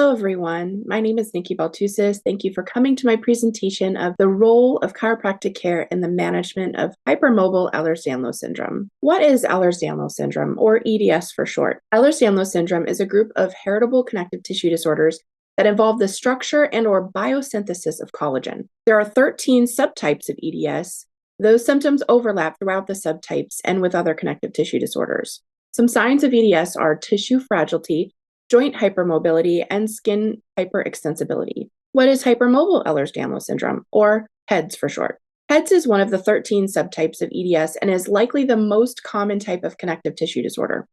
Hello, everyone. My name is Nikki Baltusis. Thank you for coming to my presentation of the role of chiropractic care in the management of hypermobile Ehlers-Danlos syndrome. What is Ehlers-Danlos syndrome, or EDS for short? Ehlers-Danlos syndrome is a group of heritable connective tissue disorders that involve the structure and/or biosynthesis of collagen. There are 13 subtypes of EDS. Those symptoms overlap throughout the subtypes and with other connective tissue disorders. Some signs of EDS are tissue fragility, joint hypermobility, and skin hyperextensibility. What is hypermobile Ehlers-Danlos syndrome, or HEDS for short? HEDS is one of the 13 subtypes of EDS and is likely the most common type of connective tissue disorder.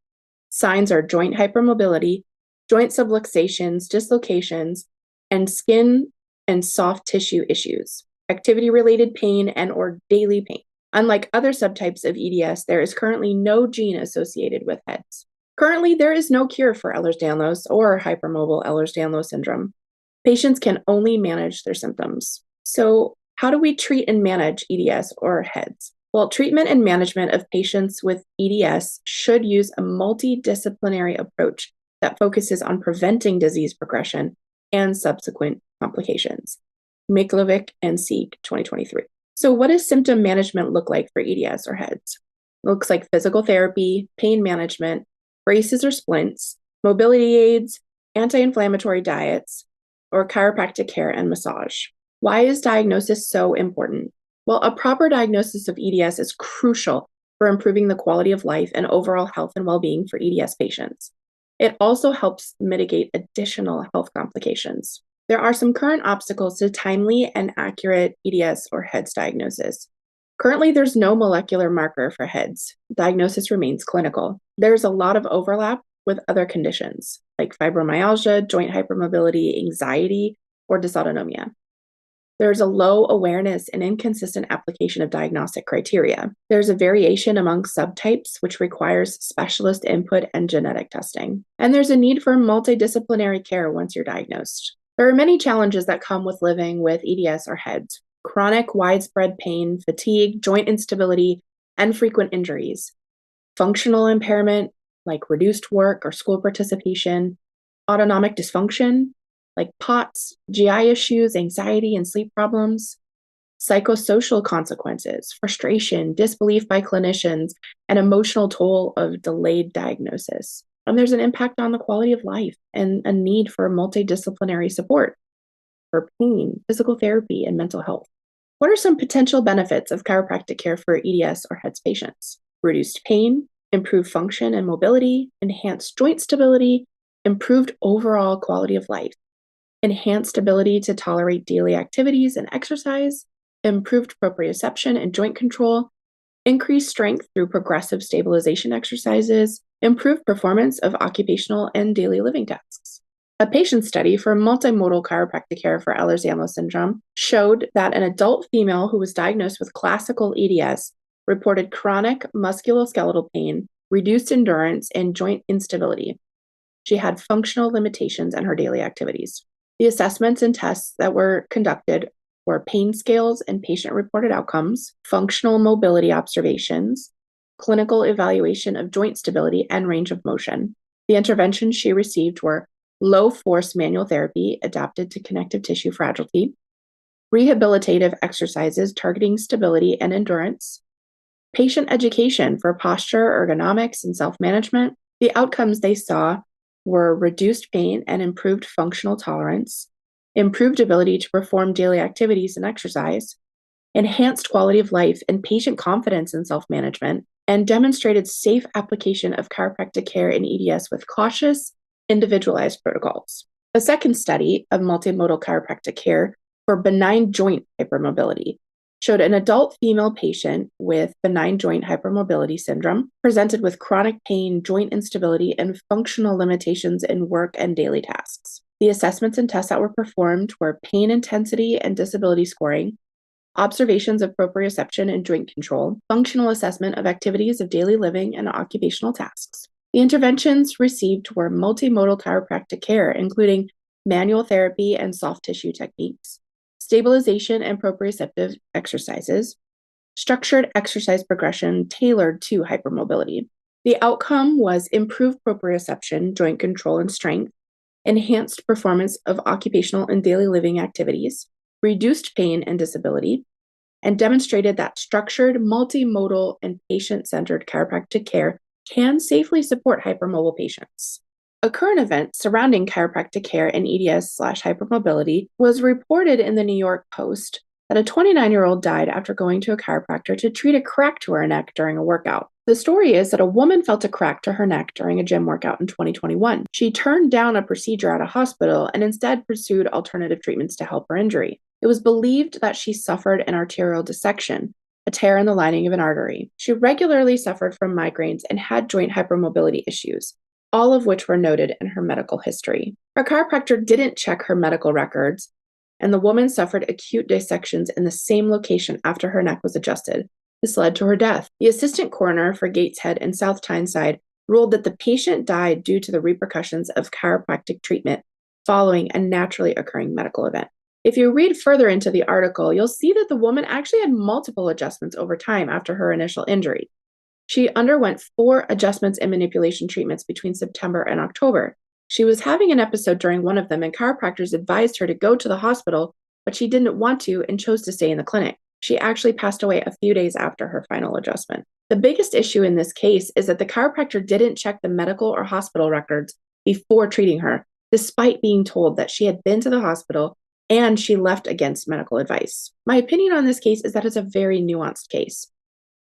Signs are joint hypermobility, joint subluxations, dislocations, and skin and soft tissue issues, activity-related pain and/or daily pain. Unlike other subtypes of EDS, there is currently no gene associated with HEDS. Currently, there is no cure for Ehlers-Danlos or hypermobile Ehlers-Danlos syndrome. Patients can only manage their symptoms. So, how do we treat and manage EDS or HEDS? Well, treatment and management of patients with EDS should use a multidisciplinary approach that focuses on preventing disease progression and subsequent complications. Miklovic and Sieg, 2023. So, what does symptom management look like for EDS or HEDS? It looks like physical therapy, pain management, braces or splints, mobility aids, anti-inflammatory diets, or chiropractic care and massage. Why is diagnosis so important? Well, a proper diagnosis of EDS is crucial for improving the quality of life and overall health and well-being for EDS patients. It also helps mitigate additional health complications. There are some current obstacles to timely and accurate EDS or HEDS diagnosis. Currently, there's no molecular marker for HEDS. Diagnosis remains clinical. There's a lot of overlap with other conditions like fibromyalgia, joint hypermobility, anxiety, or dysautonomia. There's a low awareness and inconsistent application of diagnostic criteria. There's a variation among subtypes, which requires specialist input and genetic testing. And there's a need for multidisciplinary care once you're diagnosed. There are many challenges that come with living with EDS or HEDS. Chronic widespread pain, fatigue, joint instability, and frequent injuries. Functional impairment, like reduced work or school participation. Autonomic dysfunction, like POTS, GI issues, anxiety, and sleep problems. Psychosocial consequences, frustration, disbelief by clinicians, and emotional toll of delayed diagnosis. And there's an impact on the quality of life and a need for multidisciplinary support for pain, physical therapy, and mental health. What are some potential benefits of chiropractic care for EDS or HEDS patients? Reduced pain, improved function and mobility, enhanced joint stability, improved overall quality of life, enhanced ability to tolerate daily activities and exercise, improved proprioception and joint control, increased strength through progressive stabilization exercises, improved performance of occupational and daily living tasks. A patient study for multimodal chiropractic care for Ehlers-Danlos syndrome showed that an adult female who was diagnosed with classical EDS reported chronic musculoskeletal pain, reduced endurance, and joint instability. She had functional limitations in her daily activities. The assessments and tests that were conducted were pain scales and patient-reported outcomes, functional mobility observations, clinical evaluation of joint stability and range of motion. The interventions she received were low-force manual therapy adapted to connective tissue fragility, rehabilitative exercises targeting stability and endurance, patient education for posture, ergonomics, and self-management. The outcomes they saw were reduced pain and improved functional tolerance, improved ability to perform daily activities and exercise, enhanced quality of life and patient confidence in self-management, and demonstrated safe application of chiropractic care in EDS with cautious, individualized protocols. A second study of multimodal chiropractic care for benign joint hypermobility showed an adult female patient with benign joint hypermobility syndrome presented with chronic pain, joint instability, and functional limitations in work and daily tasks. The assessments and tests that were performed were pain intensity and disability scoring, observations of proprioception and joint control, functional assessment of activities of daily living and occupational tasks. The interventions received were multimodal chiropractic care, including manual therapy and soft tissue techniques, stabilization and proprioceptive exercises, structured exercise progression tailored to hypermobility. The outcome was improved proprioception, joint control, and strength, enhanced performance of occupational and daily living activities, reduced pain and disability, and demonstrated that structured, multimodal, and patient-centered chiropractic care can safely support hypermobile patients. A current event surrounding chiropractic care and EDS/hypermobility was reported in the New York Post that a 29-year-old died after going to a chiropractor to treat a crack to her neck during a workout. The story is that a woman felt a crack to her neck during a gym workout in 2021. She turned down a procedure at a hospital and instead pursued alternative treatments to help her injury. It was believed that she suffered an arterial dissection, a tear in the lining of an artery. She regularly suffered from migraines and had joint hypermobility issues, all of which were noted in her medical history. Her chiropractor didn't check her medical records, and the woman suffered acute dissections in the same location after her neck was adjusted. This led to her death. The assistant coroner for Gateshead and South Tyneside ruled that the patient died due to the repercussions of chiropractic treatment following a naturally occurring medical event. If you read further into the article, you'll see that the woman actually had multiple adjustments over time after her initial injury. She underwent 4 adjustments and manipulation treatments between September and October. She was having an episode during one of them, and chiropractors advised her to go to the hospital, but she didn't want to and chose to stay in the clinic. She actually passed away a few days after her final adjustment. The biggest issue in this case is that the chiropractor didn't check the medical or hospital records before treating her, despite being told that she had been to the hospital and she left against medical advice. My opinion on this case is that it's a very nuanced case.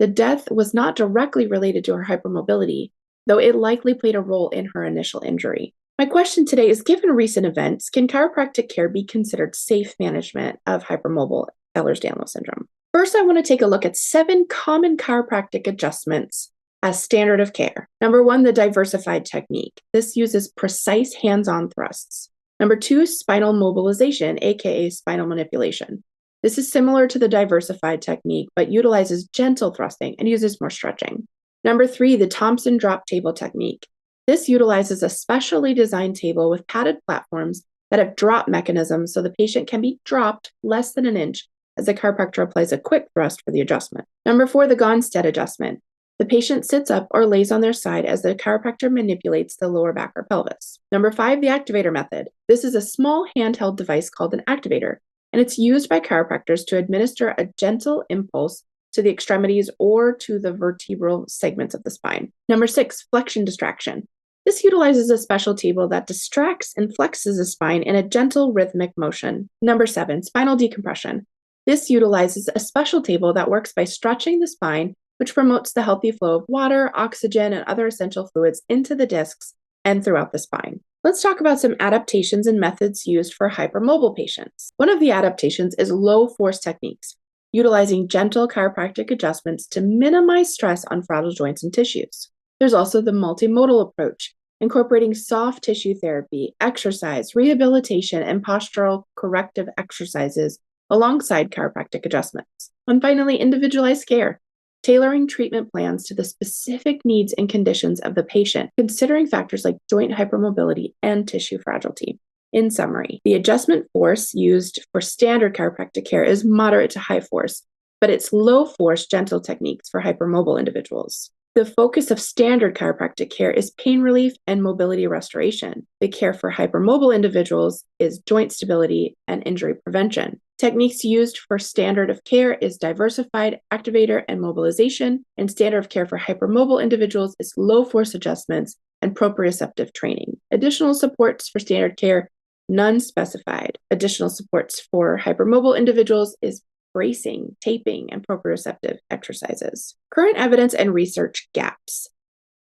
The death was not directly related to her hypermobility, though it likely played a role in her initial injury. My question today is, given recent events, can chiropractic care be considered safe management of hypermobile Ehlers-Danlos syndrome? First, I want to take a look at 7 common chiropractic adjustments as standard of care. Number 1, the diversified technique. This uses precise hands-on thrusts. Number 2, spinal mobilization, aka spinal manipulation. This is similar to the diversified technique, but utilizes gentle thrusting and uses more stretching. Number 3, the Thompson drop table technique. This utilizes a specially designed table with padded platforms that have drop mechanisms so the patient can be dropped less than an inch as the chiropractor applies a quick thrust for the adjustment. Number 4, the Gonstead adjustment. The patient sits up or lays on their side as the chiropractor manipulates the lower back or pelvis. Number 5, the activator method. This is a small handheld device called an activator, and it's used by chiropractors to administer a gentle impulse to the extremities or to the vertebral segments of the spine. Number 6, flexion distraction. This utilizes a special table that distracts and flexes the spine in a gentle rhythmic motion. Number 7, spinal decompression. This utilizes a special table that works by stretching the spine, which promotes the healthy flow of water, oxygen, and other essential fluids into the discs and throughout the spine. Let's talk about some adaptations and methods used for hypermobile patients. One of the adaptations is low force techniques, utilizing gentle chiropractic adjustments to minimize stress on fragile joints and tissues. There's also the multimodal approach, incorporating soft tissue therapy, exercise, rehabilitation, and postural corrective exercises alongside chiropractic adjustments. And finally, individualized care, tailoring treatment plans to the specific needs and conditions of the patient, considering factors like joint hypermobility and tissue fragility. In summary, the adjustment force used for standard chiropractic care is moderate to high force, but it's low force, gentle techniques for hypermobile individuals. The focus of standard chiropractic care is pain relief and mobility restoration. The care for hypermobile individuals is joint stability and injury prevention. Techniques used for standard of care is diversified, activator, and mobilization, and standard of care for hypermobile individuals is low force adjustments and proprioceptive training. Additional supports for standard care, none specified. Additional supports for hypermobile individuals is bracing, taping, and proprioceptive exercises. Current evidence and research gaps.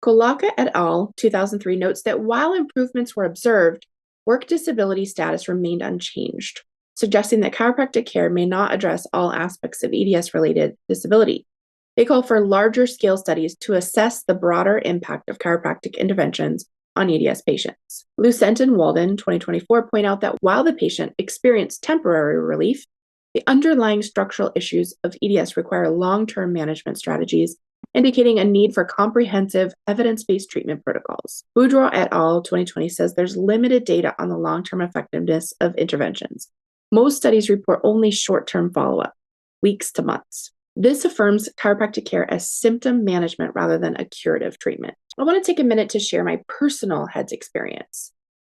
Kolaka et al. 2003 notes that while improvements were observed, work disability status remained unchanged, suggesting that chiropractic care may not address all aspects of EDS-related disability. They call for larger scale studies to assess the broader impact of chiropractic interventions on EDS patients. Lucent and Walden, 2024, point out that while the patient experienced temporary relief, the underlying structural issues of EDS require long-term management strategies, indicating a need for comprehensive, evidence-based treatment protocols. Boudreau et al. 2020 says there's limited data on the long-term effectiveness of interventions. Most studies report only short-term follow-up, weeks to months. This affirms chiropractic care as symptom management rather than a curative treatment. I want to take a minute to share my personal HEDS experience.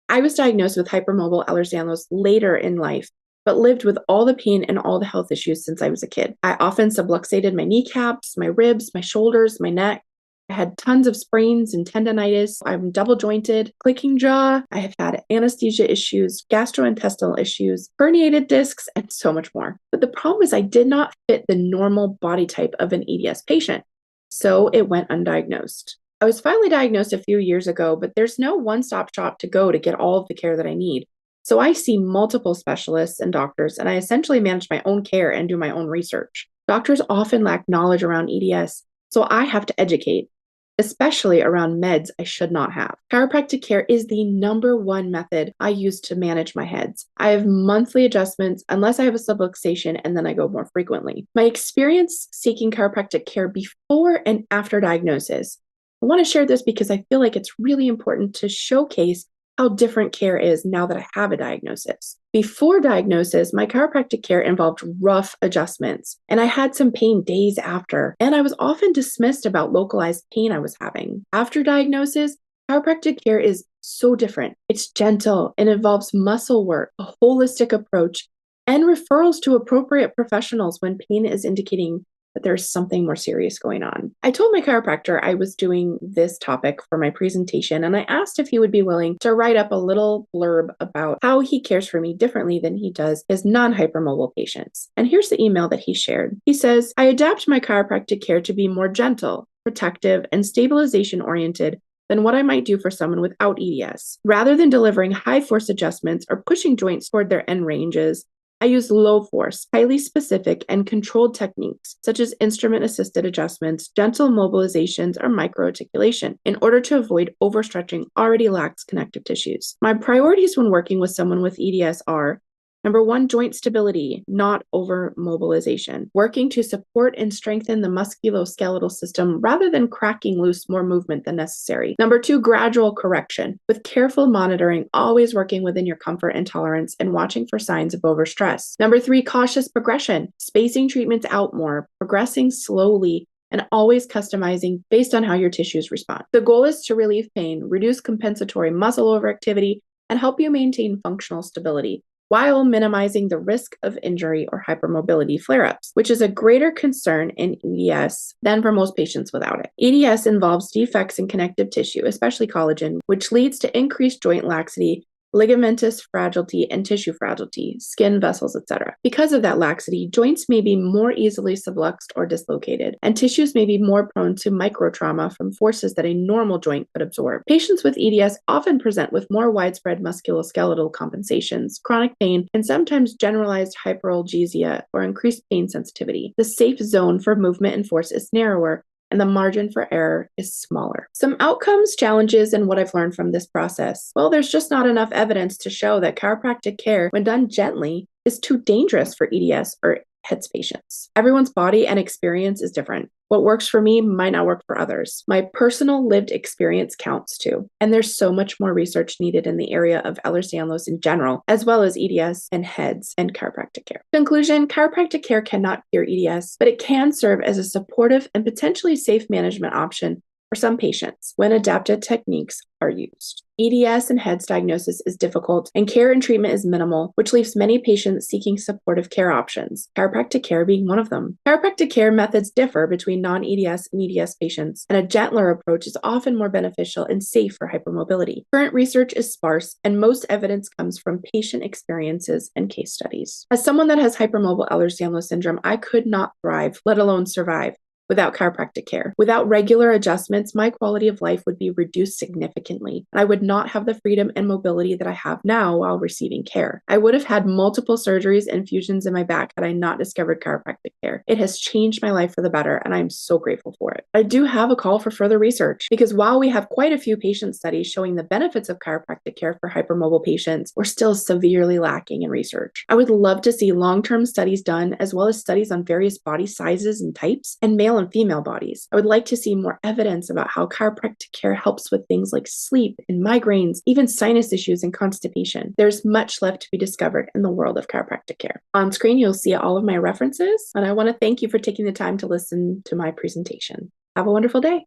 I was diagnosed with hypermobile Ehlers-Danlos later in life, but lived with all the pain and all the health issues since I was a kid. I often subluxated my kneecaps, my ribs, my shoulders, my neck. I had tons of sprains and tendonitis. I'm double jointed, clicking jaw. I have had anesthesia issues, gastrointestinal issues, herniated discs, and so much more. But the problem is I did not fit the normal body type of an EDS patient, so it went undiagnosed. I was finally diagnosed a few years ago, but there's no one-stop shop to go to get all of the care that I need. So I see multiple specialists and doctors, and I essentially manage my own care and do my own research. Doctors often lack knowledge around EDS, so I have to educate, especially around meds I should not have. Chiropractic care is the number one method I use to manage my heads. I have monthly adjustments unless I have a subluxation, and then I go more frequently. My experience seeking chiropractic care before and after diagnosis. I want to share this because I feel like it's really important to showcase how different care is now that I have a diagnosis. Before diagnosis, my chiropractic care involved rough adjustments, and I had some pain days after, and I was often dismissed about localized pain I was having. After diagnosis, chiropractic care is so different. It's gentle and involves muscle work, a holistic approach, and referrals to appropriate professionals when pain is indicating that there's something more serious going on. I told my chiropractor I was doing this topic for my presentation, and I asked if he would be willing to write up a little blurb about how he cares for me differently than he does his non-hypermobile patients. And here's the email that he shared. He says, I adapt my chiropractic care to be more gentle, protective, and stabilization-oriented than what I might do for someone without EDS. Rather than delivering high-force adjustments or pushing joints toward their end ranges, I use low-force, highly specific, and controlled techniques, such as instrument-assisted adjustments, gentle mobilizations, or microarticulation, in order to avoid overstretching already lax connective tissues. My priorities when working with someone with EDS are: number one, joint stability, not over mobilization. Working to support and strengthen the musculoskeletal system rather than cracking loose more movement than necessary. Number two, gradual correction, with careful monitoring, always working within your comfort and tolerance and watching for signs of overstress. Number three, cautious progression, spacing treatments out more, progressing slowly, and always customizing based on how your tissues respond. The goal is to relieve pain, reduce compensatory muscle overactivity, and help you maintain functional stability, while minimizing the risk of injury or hypermobility flare-ups, which is a greater concern in EDS than for most patients without it. EDS involves defects in connective tissue, especially collagen, which leads to increased joint laxity, ligamentous fragility, and tissue fragility, skin, vessels, etc. Because of that laxity, joints may be more easily subluxed or dislocated, and tissues may be more prone to microtrauma from forces that a normal joint could absorb. Patients with EDS often present with more widespread musculoskeletal compensations, chronic pain, and sometimes generalized hyperalgesia or increased pain sensitivity. The safe zone for movement and force is narrower, and the margin for error is smaller. Some outcomes, challenges, and what I've learned from this process. Well, there's just not enough evidence to show that chiropractic care, when done gently, is too dangerous for EDS or HEDS patients. Everyone's body and experience is different. What works for me might not work for others. My personal lived experience counts too. And there's so much more research needed in the area of Ehlers-Danlos in general, as well as EDS and HEDS and chiropractic care. Conclusion, chiropractic care cannot cure EDS, but it can serve as a supportive and potentially safe management option for some patients when adapted techniques are used. EDS and HEDS diagnosis is difficult, and care and treatment is minimal, which leaves many patients seeking supportive care options, chiropractic care being one of them. Chiropractic care methods differ between non-EDS and EDS patients, and a gentler approach is often more beneficial and safe for hypermobility. Current research is sparse, and most evidence comes from patient experiences and case studies. As someone that has hypermobile Ehlers-Danlos syndrome, I could not thrive, let alone survive, without chiropractic care. Without regular adjustments, my quality of life would be reduced significantly, and I would not have the freedom and mobility that I have now while receiving care. I would have had multiple surgeries and fusions in my back had I not discovered chiropractic care. It has changed my life for the better, and I'm so grateful for it. I do have a call for further research, because while we have quite a few patient studies showing the benefits of chiropractic care for hypermobile patients, we're still severely lacking in research. I would love to see long-term studies done, as well as studies on various body sizes and types, and male and female bodies. I would like to see more evidence about how chiropractic care helps with things like sleep and migraines, even sinus issues and constipation. There's much left to be discovered in the world of chiropractic care. On screen, you'll see all of my references, and I want to thank you for taking the time to listen to my presentation. Have a wonderful day.